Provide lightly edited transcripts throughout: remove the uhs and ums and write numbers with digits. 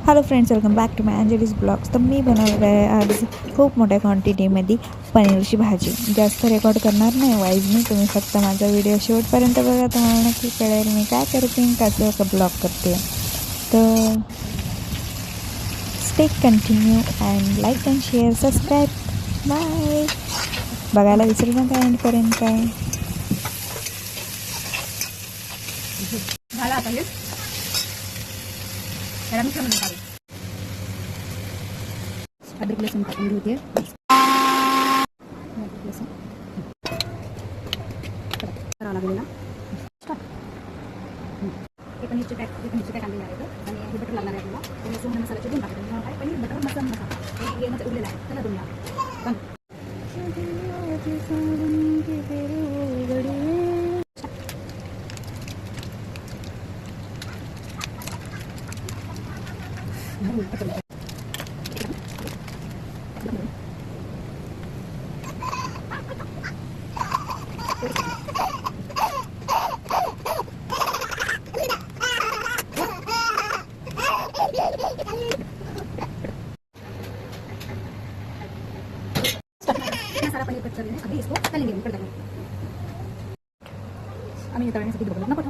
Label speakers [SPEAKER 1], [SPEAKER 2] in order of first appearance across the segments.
[SPEAKER 1] Hello friends, welcome back to my Anjali's blogs. तर मी बनवणार आहे आज खूप मोठ्या क्वांटिटीमध्ये पनीरची भाजी. जास्त रेकॉर्ड करणार नाही वाईज मी, तुम्ही फक्त माझा व्हिडिओ शेवटपर्यंत बघा, तुम्हाला नक्की कळेल मी काय करते, कसं ब्लॉग करते. तर stay continue and like and share, subscribe. Bye. बघायला विसरू नका एंडपर्यंत. काय
[SPEAKER 2] झाला आता हे त्याला मी करून टाकू. अद्रक लसूण टाकून घेते. करावं लागेल ना. हे पनीरचे पॅक आणलेले आहेत आणि हे बटर लागणार आहे आपल्याला. लसूण मसाल्याचे दोन टाकले. पनीर बटर मसाला हे उरलेला आहे त्याला दोन लागतात. सारा पनीर कट करने अभी इसको तलेंगे कर देंगे. आम्ही तळण्यासाठी बघू नको.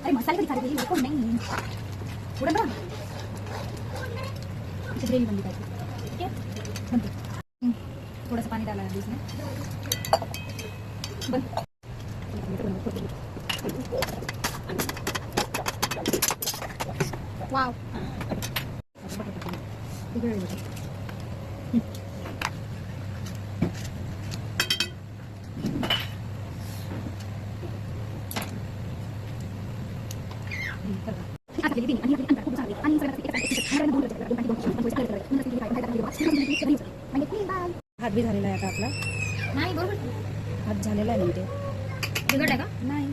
[SPEAKER 2] अरे मसाले कधी खाते कोण नाही उडा ना. इथे ग्रेव्ही बनली पाहिजे. ठीक आहे बनते. थोडंसं पाणी डाला है इसमें. बन वाव. हात बी झालेला आहे आता आपला. नाही बरोबर हात झालेला आहे म्हणते. बिघडला का नाही.